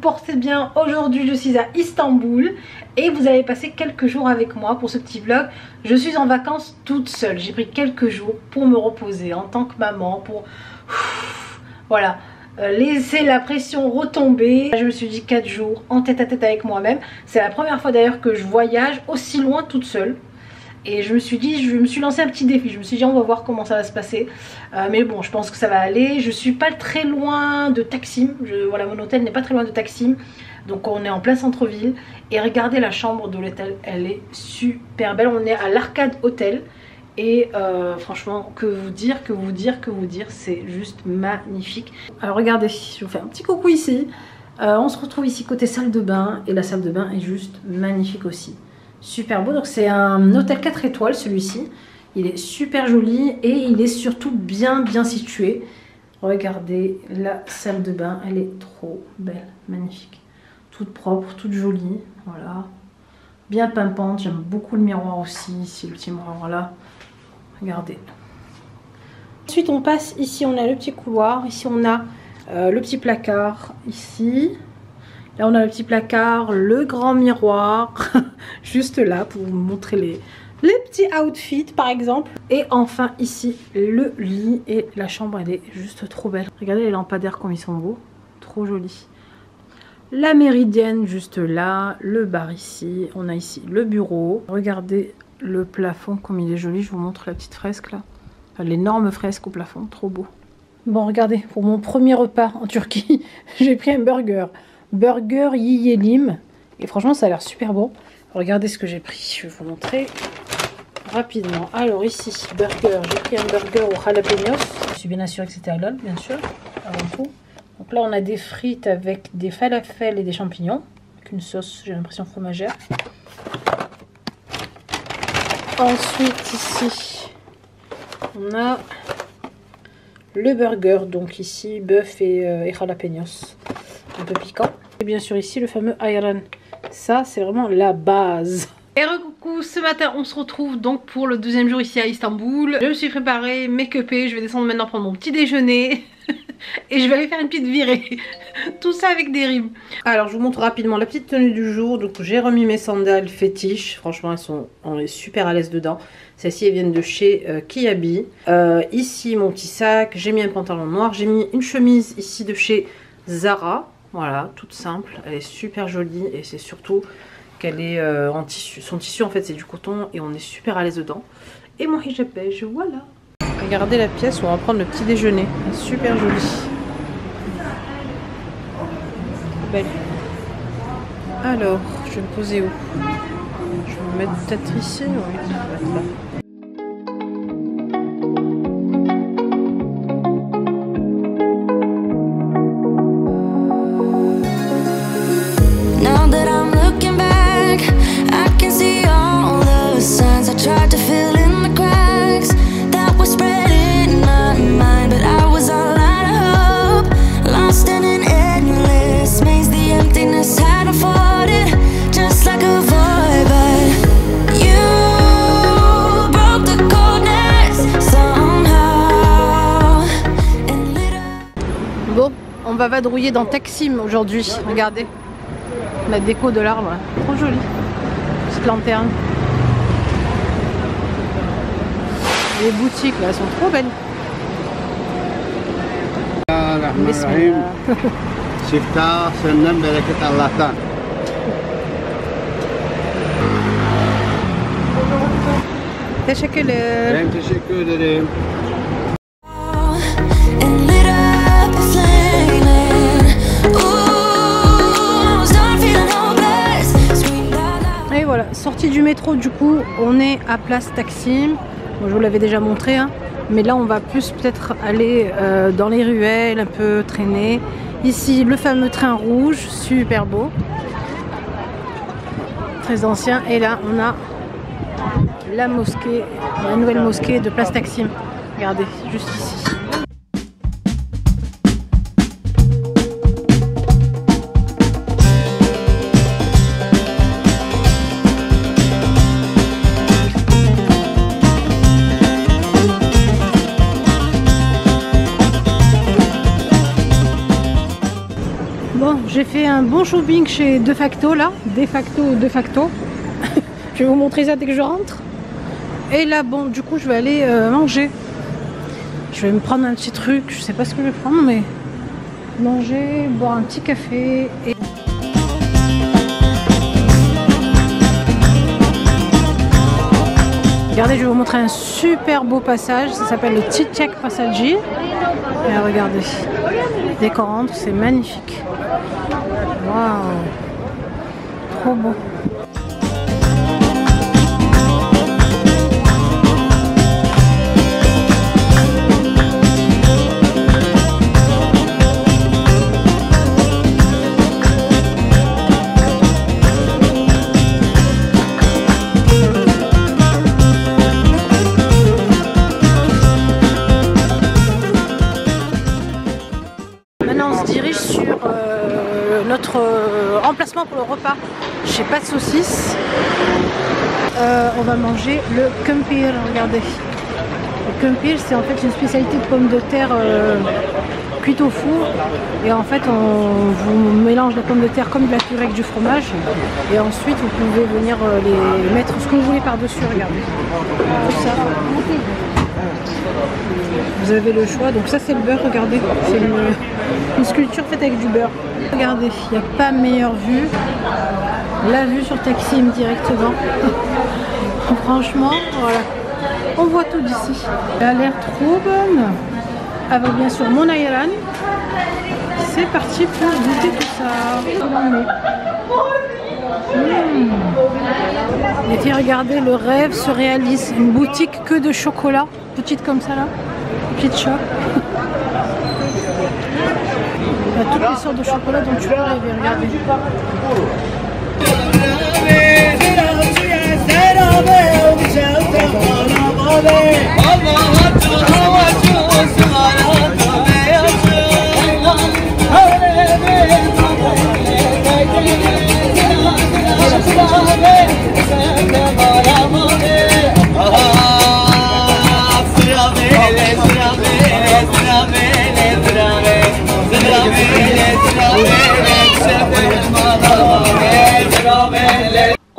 portez bien. Aujourd'hui je suis à Istanbul et vous allez passer quelques jours avec moi pour ce petit vlog. Je suis en vacances toute seule, j'ai pris quelques jours pour me reposer en tant que maman, pour voilà, laisser la pression retomber. Je me suis dit 4 jours en tête à tête avec moi-même. C'est la première fois d'ailleurs que je voyage aussi loin toute seule. Et je me suis dit, je me suis lancé un petit défi. Je me suis dit on va voir comment ça va se passer. Mais bon, je pense que ça va aller. Je suis pas très loin de Taksim. Voilà, mon hôtel n'est pas très loin de Taksim. Donc on est en plein centre-ville. Et regardez la chambre de l'hôtel, elle est super belle. On est à l'Arcade Hotel. Et franchement, que vous dire, c'est juste magnifique. Alors regardez, je vous fais un petit coucou ici. On se retrouve ici côté salle de bain. Et la salle de bain est juste magnifique aussi. Super beau, donc c'est un hôtel 4 étoiles celui-ci. Il est super joli et il est surtout bien situé. Regardez la salle de bain, elle est trop belle, magnifique. Toute propre, toute jolie, voilà. Bien pimpante, j'aime beaucoup le miroir aussi, ici le petit miroir là. Regardez. Ensuite on passe, ici on a le petit couloir, ici on a le petit placard, ici. Là on a le petit placard, le grand miroir, juste là pour vous montrer les petits outfits par exemple. Et enfin ici le lit et la chambre, elle est juste trop belle. Regardez les lampadaires comme ils sont beaux, trop jolis. La méridienne juste là, le bar ici, on a ici le bureau. Regardez le plafond comme il est joli, je vous montre la petite fresque là. Enfin, l'énorme fresque au plafond, trop beau. Bon regardez, pour mon premier repas en Turquie, j'ai pris un burger Yiyelim et franchement ça a l'air super bon. Regardez ce que j'ai pris, je vais vous montrer rapidement. Alors ici burger, j'ai pris un burger au jalapenos. Je suis bien assurée que c'était halal bien sûr avant tout. Donc là on a des frites avec des falafels et des champignons avec une sauce, j'ai l'impression fromagère. Ensuite ici on a le burger, donc ici bœuf et jalapenos, un peu piquant. Et bien sûr ici le fameux ayran, ça c'est vraiment la base. Et coucou, ce matin on se retrouve donc pour le deuxième jour ici à Istanbul. Je me suis préparée, make-upée, je vais descendre maintenant prendre mon petit déjeuner et je vais aller faire une petite virée. Tout ça avec des rimes. Alors je vous montre rapidement la petite tenue du jour. Donc j'ai remis mes sandales fétiches, franchement on est super à l'aise dedans. Celles-ci elles viennent de chez Kiabi. Ici mon petit sac, j'ai mis un pantalon noir, j'ai mis une chemise ici de chez Zara. Voilà, toute simple, elle est super jolie et c'est surtout qu'elle est en tissu. Son tissu en fait c'est du coton et on est super à l'aise dedans. Et mon hijab beige, voilà. Regardez la pièce où on va prendre le petit déjeuner, elle est super jolie. Belle. Alors, je vais me poser où? Je vais me mettre peut-être ici, oui, je vais mettre là. On va vadrouiller dans Taksim aujourd'hui, regardez la déco de l'arbre, trop jolie, petite lanterne. Les boutiques là, elles sont trop belles. Et voilà, sortie du métro du coup, on est à place Taksim. Bon, je vous l'avais déjà montré, hein, mais là on va plus peut-être aller dans les ruelles, un peu traîner. Ici le fameux train rouge, super beau, très ancien. Et là on a la mosquée, la nouvelle mosquée de place Taksim. Regardez, juste ici. j'ai fait un bon shopping chez De Facto là, De Facto. Je vais vous montrer ça dès que je rentre. Et là bon, du coup je vais aller manger. Je vais me prendre un petit truc, je sais pas ce que je vais prendre, mais manger, boire un petit café et... Regardez, je vais vous montrer un super beau passage, ça s'appelle le Tchitchak Passaggi. Et regardez, décorante, c'est magnifique. Waouh, trop beau. Notre emplacement pour le repas chez Pas de Saucisse. On va manger le kumpir, regardez. Le kumpir, c'est en fait une spécialité de pommes de terre cuites au four. Et en fait, on vous mélange les pommes de terre comme de la purée avec du fromage. Et ensuite, vous pouvez venir les mettre ce que vous voulez par-dessus, regardez. Tout ça. Vous avez le choix, donc ça c'est le beurre, regardez, c'est une sculpture faite avec du beurre. Regardez, il n'y a pas meilleure vue, la vue sur Taksim directement. Franchement, voilà, on voit tout d'ici. Elle a l'air trop bonne, avec bien sûr mon ayran. C'est parti pour goûter tout ça. Et puis regardez, le rêve se réalise, une boutique que de chocolat, petite comme ça là. Petite shop. Il y a toutes les sortes de chocolat dont tu peux rêver, regardez.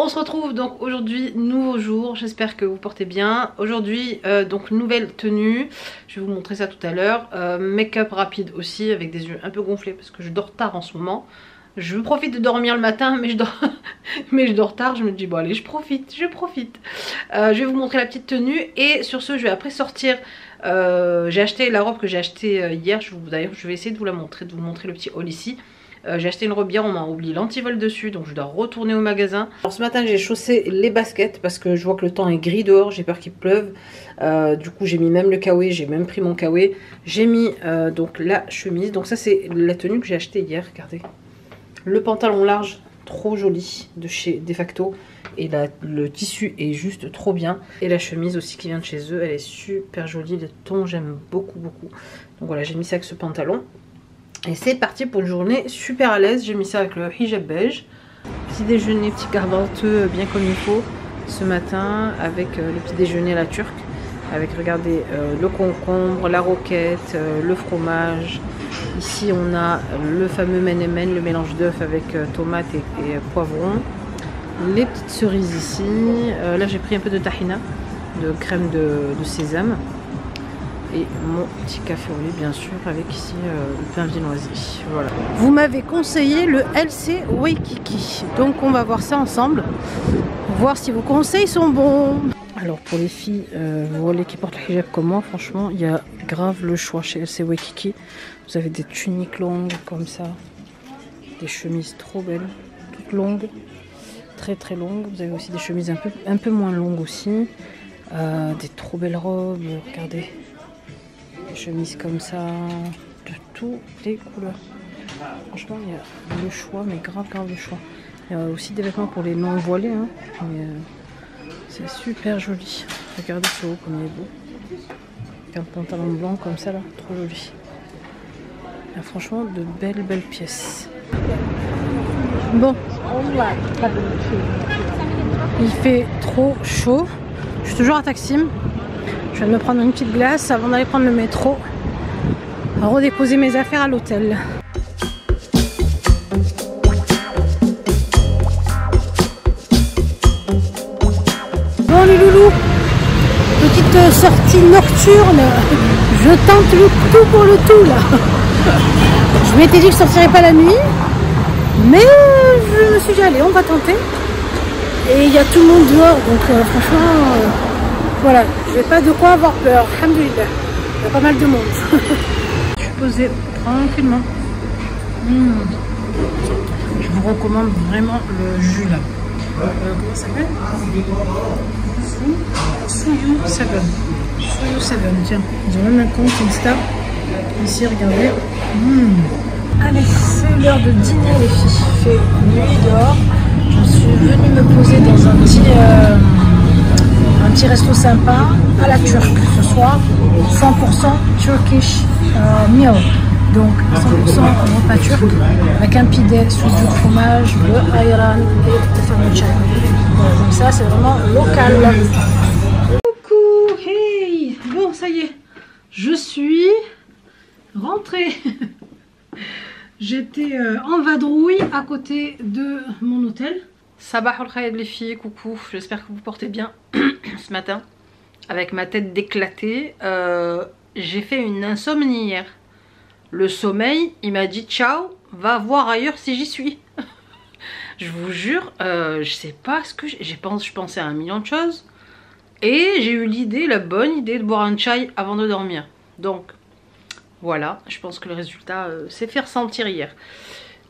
On se retrouve donc aujourd'hui, nouveau jour, j'espère que vous portez bien. Aujourd'hui donc nouvelle tenue, je vais vous montrer ça tout à l'heure. Make-up rapide aussi avec des yeux un peu gonflés parce que je dors tard en ce moment. Je profite de dormir le matin mais je dors tard, je me dis bon allez je profite. Je vais vous montrer la petite tenue et sur ce je vais après sortir. J'ai acheté la robe que j'ai achetée hier, d'ailleurs je vais essayer de vous la montrer, de vous montrer le petit haul ici. J'ai acheté une robe hier, on m'a oublié l'antivol dessus donc je dois retourner au magasin. Alors ce matin j'ai chaussé les baskets parce que je vois que le temps est gris dehors, j'ai peur qu'il pleuve. Du coup j'ai mis même le kawaii, j'ai même pris mon kawaii. J'ai mis donc la chemise, donc ça c'est la tenue que j'ai achetée hier, regardez. Le pantalon large, trop joli, de chez De Facto. Et le tissu est juste trop bien. Et la chemise aussi qui vient de chez eux, elle est super jolie. Les tons j'aime beaucoup. Donc voilà, j'ai mis ça avec ce pantalon. Et c'est parti pour une journée super à l'aise. J'ai mis ça avec le hijab beige. Petit déjeuner, petit garbanteux bien comme il faut. Ce matin avec le petit déjeuner à la turque. Avec, regardez, le concombre, la roquette, le fromage. Ici on a le fameux menemen, le mélange d'œufs avec tomates et poivrons. Les petites cerises ici. Là j'ai pris un peu de tahina, de crème de sésame. Et mon petit café au lait bien sûr avec ici le pain viennoiserie. Voilà. Vous m'avez conseillé le LC Waikiki. Donc on va voir ça ensemble. Voir si vos conseils sont bons. Alors pour les filles qui portent le hijab comme moi, franchement il y a grave le choix chez LC Waikiki. Vous avez des tuniques longues comme ça. Des chemises trop belles, toutes longues. Très longues. Vous avez aussi des chemises un peu moins longues aussi. Des trop belles robes, regardez. Des chemises comme ça, de toutes les couleurs. Franchement, il y a le choix, mais grave le choix. Il y a aussi des vêtements pour les non voilés, hein, mais c'est super joli. Regardez ce haut comme il est beau. Avec un pantalon blanc comme ça là, trop joli. Il y a franchement de belles pièces. Bon, il fait trop chaud. Je suis toujours à Taksim. Je viens de me prendre une petite glace avant d'aller prendre le métro. Redéposer mes affaires à l'hôtel. tout. Petite sortie nocturne. Je tente le tout pour le tout là. Je m'étais dit que je sortirais pas la nuit. Mais je me suis dit allez, on va tenter. Et il y a tout le monde dehors. Donc franchement, voilà. Je n'ai pas de quoi avoir peur. Alhamdoulilah. Il y a pas mal de monde. Je suis posée tranquillement. Je vous recommande vraiment le jus là. Comment ça s'appelle? Suyu 7. Suyu 7, tiens. Ils ont même un compte Insta. Ici, regardez. Allez, c'est l'heure de dîner les filles. Il fait nuit dehors. Je suis venue me poser dans un petit resto sympa à la turque ce soir. 100% Turkish meal. Donc 100% repas turc avec un pide, sucre de fromage, le ayran et le fameux chai. Donc ça c'est vraiment local. Coucou, hey. Bon ça y est, je suis rentrée. J'étais en vadrouille à côté de mon hôtel. Sabah al khayr les filles, coucou, j'espère que vous portez bien ce matin. Avec ma tête déclatée, j'ai fait une insomnie hier. Le sommeil, il m'a dit ciao, va voir ailleurs si j'y suis. Je vous jure, je sais pas ce que je pensais à un million de choses. Et j'ai eu l'idée, la bonne idée de boire un chai avant de dormir. Donc, voilà, je pense que le résultat s'est fait ressentir hier.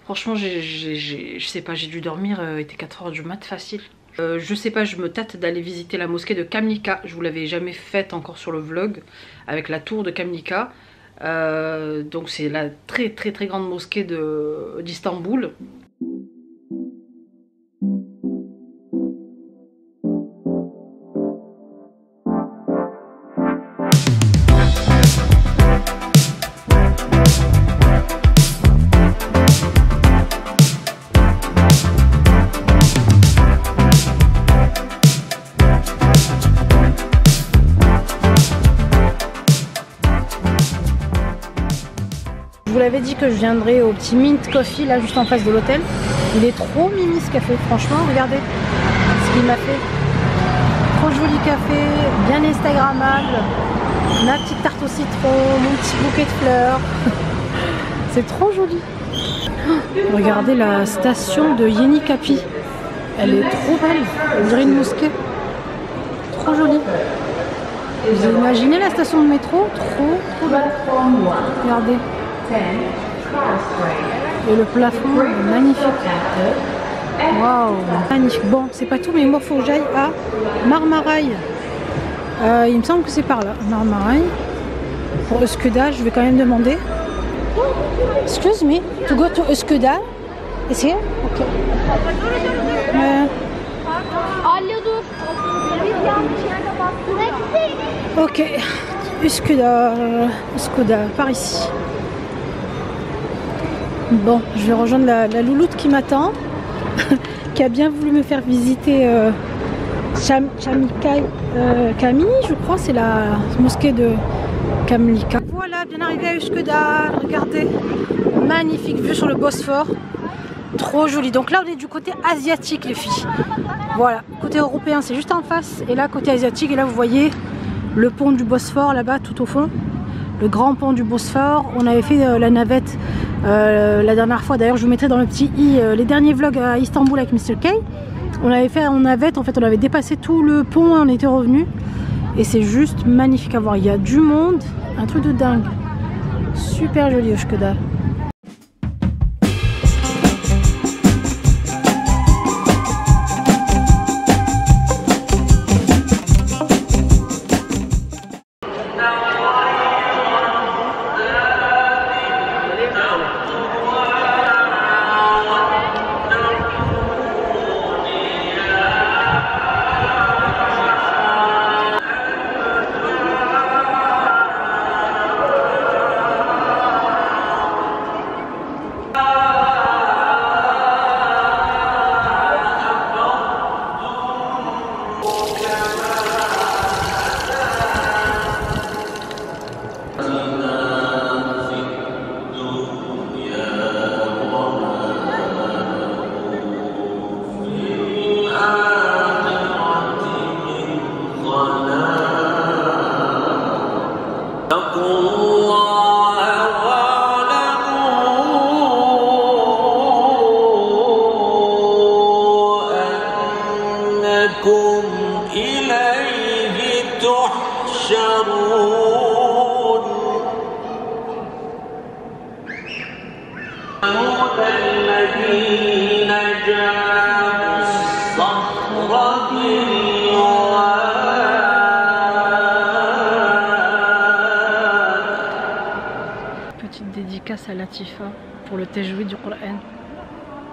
Franchement, je sais pas, j'ai dû dormir, il était 4 h du mat facile. Je sais pas, je me tâte d'aller visiter la mosquée de Kamlika. Je vous l'avais jamais faite encore sur le vlog, avec la tour de Kamlika. Donc c'est la très grande mosquée d'Istanbul. Je vous l'avais dit que je viendrais au petit Mint Coffee là juste en face de l'hôtel. Il est trop mimi ce café, franchement, regardez ce qu'il m'a fait. Trop joli café, bien instagrammable. Ma petite tarte au citron, mon petit bouquet de fleurs. C'est trop joli. Regardez la station de Yeni Kapı. Elle est trop belle, on dirait une mosquée. Trop jolie. Vous imaginez la station de métro? Trop belle. Regardez. Et le plafond est magnifique. Waouh, magnifique. Bon, c'est pas tout, mais moi, il faut que j'aille à Marmaray. Il me semble que c'est par là, Marmaray. Pour Üsküdar, je vais quand même demander. Excuse me, to go to Üsküdar? Is here? Okay. Ok, Üsküdar, par ici. Bon, je vais rejoindre la louloute qui m'attend, qui a bien voulu me faire visiter Camille, je crois, c'est la mosquée de Kamlika. Voilà, bien arrivé à Üsküdar, regardez, magnifique vue sur le Bosphore, trop joli. Donc là, on est du côté asiatique, les filles. Voilà, côté européen, c'est juste en face, et là, côté asiatique, et là, vous voyez le pont du Bosphore là-bas, tout au fond. Le grand pont du Bosphore. On avait fait la navette la dernière fois. D'ailleurs, je vous mettrai dans le petit i les derniers vlogs à Istanbul avec Mr. K. On avait fait en navette. En fait, on avait dépassé tout le pont et on était revenu. Et c'est juste magnifique à voir. Il y a du monde, un truc de dingue. Super joli Üsküdar. Petite dédicace à Latifa pour le tajwid du Coran.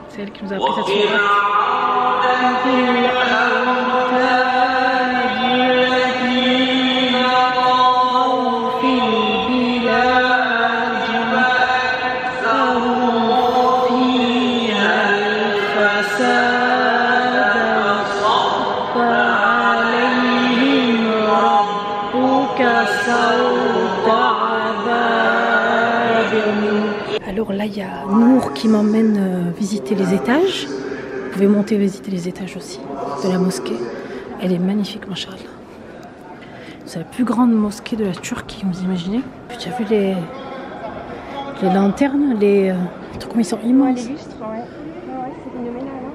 C'est elle qui nous a appris cette sourate. Alors là, il y a Nour qui m'emmène visiter les étages. Vous pouvez monter visiter les étages aussi de la mosquée. Elle est magnifique, machallah. C'est la plus grande mosquée de la Turquie, vous imaginez. Tu as vu les lanternes, les trucs comme ils sont immenses. Les lustres, ouais. Ouais, c'est phénoménal. Hein.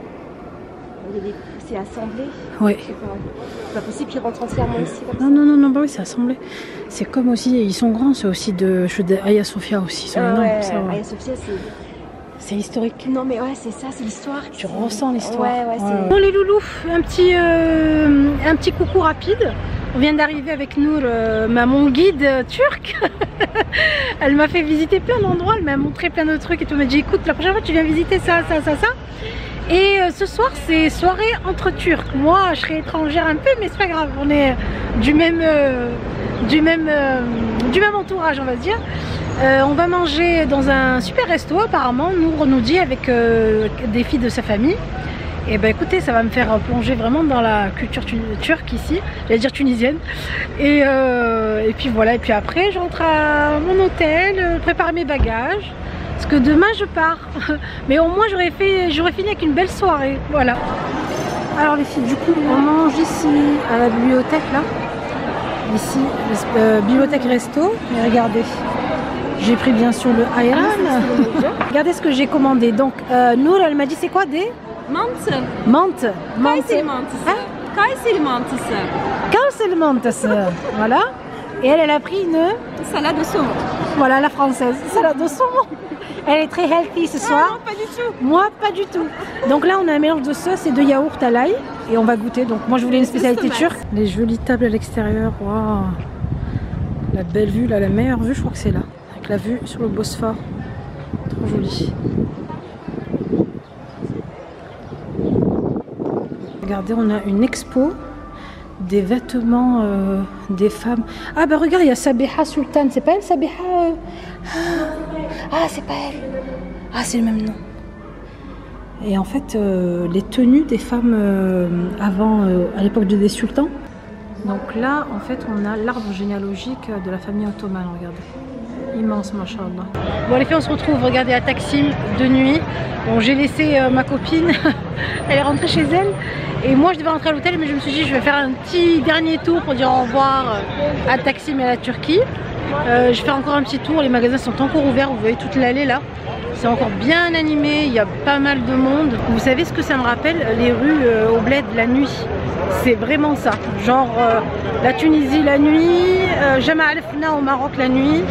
C'est assemblé. Ouais. C'est pas possible qu'ils rentrent entièrement ici. Comme non, non, non, non, bah oui, c'est assemblé. C'est comme aussi, ils sont grands, c'est aussi de Hagia Sophia aussi. Ils sont énormes, ouais, ça, ouais. Hagia Sophia, c'est historique. Non, mais ouais, c'est ça, c'est l'histoire. Tu ressens l'histoire. Ouais, ouais, c'est... Bon, les loulous, un petit coucou rapide. On vient d'arriver avec Nour, mon guide turc. Elle m'a fait visiter plein d'endroits, elle m'a montré plein de trucs et tout. Elle m'a dit écoute, la prochaine fois tu viens visiter ça, ça, ça, ça. Et ce soir c'est soirée entre Turcs. Moi je serai étrangère un peu, mais c'est pas grave, on est du même entourage, on va se dire. On va manger dans un super resto apparemment, Nour nous dit, avec des filles de sa famille. Et ben écoutez, ça va me faire plonger vraiment dans la culture turque ici, j'allais dire tunisienne. Et puis voilà, et puis après je rentre à mon hôtel, préparer mes bagages. Parce que demain je pars. Mais au moins j'aurais fini avec une belle soirée. Voilà. Alors les filles, du coup on mange ici à la bibliothèque là. Ici, bibliothèque resto. Mais regardez. J'ai pris bien sûr le ayran. Regardez ce que j'ai commandé. Donc Nour elle m'a dit c'est quoi des Mantı. Mantı. Kayseri mantısı. Kayseri mantısı. Kayseri mantısı. Voilà. Et elle a pris une salade de saumon. Voilà la française. Salade de saumon. Elle est très healthy ce soir. Non, pas du tout. Moi, pas du tout. Donc là, on a un mélange de sauce et de yaourt à l'ail. Et on va goûter. Donc moi, je voulais une spécialité turque. Les jolies tables à l'extérieur. Waouh. La belle vue, là, la meilleure vue, je crois que c'est là. Avec la vue sur le Bosphore. Trop joli. Regardez, on a une expo des vêtements des femmes. Ah bah regarde, il y a Sabiha Sultan. C'est pas elle, Sabiha Ah, c'est pas elle. Ah, c'est le même nom. Et en fait, les tenues des femmes avant, à l'époque des sultans. Donc là, en fait, on a l'arbre généalogique de la famille ottomane. Regardez. Immense, machallah. Bon les filles, on se retrouve, regardez, à Taksim de nuit. Bon, j'ai laissé ma copine, elle est rentrée chez elle. Et moi je devais rentrer à l'hôtel, mais je me suis dit je vais faire un petit dernier tour pour dire au revoir à Taksim et à la Turquie. Je fais encore un petit tour, les magasins sont encore ouverts, vous voyez toute l'allée là. C'est encore bien animé, il y a pas mal de monde. Vous savez ce que ça me rappelle? Les rues au bled la nuit. C'est vraiment ça, genre la Tunisie la nuit, Jama Al Fna au Maroc la nuit.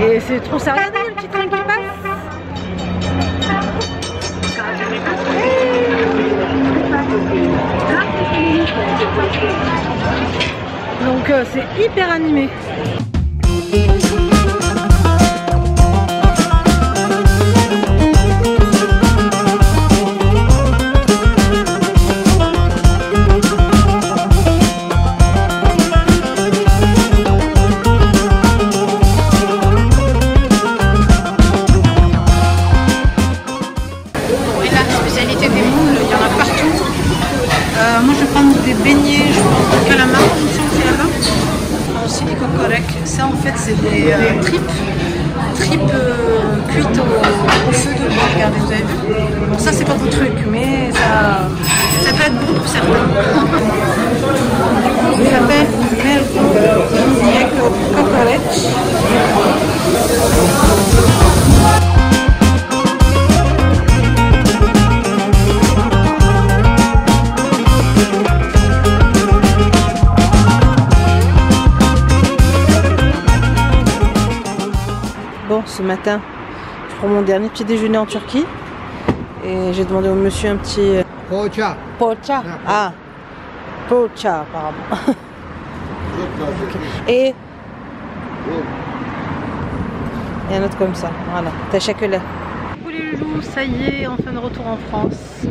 Et c'est trop ça. Regardez le petit train qui passe. Donc c'est hyper animé. Moi je vais prendre des beignets, je prends du calamar, il me semble que c'est là-bas. Aussi des cocorec. Ça en fait c'est des tripes cuites au feu de bois. Regardez, vous avez vu? Bon ça c'est pas votre truc, mais ça peut être bon pour certains. Ça s'appelle Merco Cocorec. Bon, ce matin, je prends mon dernier petit déjeuner en Turquie et j'ai demandé au monsieur un petit Poğaça. poğaça. Ah, poğaça apparemment. Et un autre comme ça, voilà, teşekkürler. Coucou les loulous, ça y est, enfin de retour en France.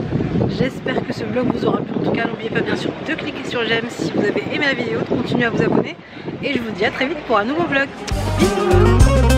J'espère que ce vlog vous aura plu. En tout cas, n'oubliez pas bien sûr de cliquer sur j'aime si vous avez aimé la vidéo, de continuer à vous abonner. Et je vous dis à très vite pour un nouveau vlog. Bisous.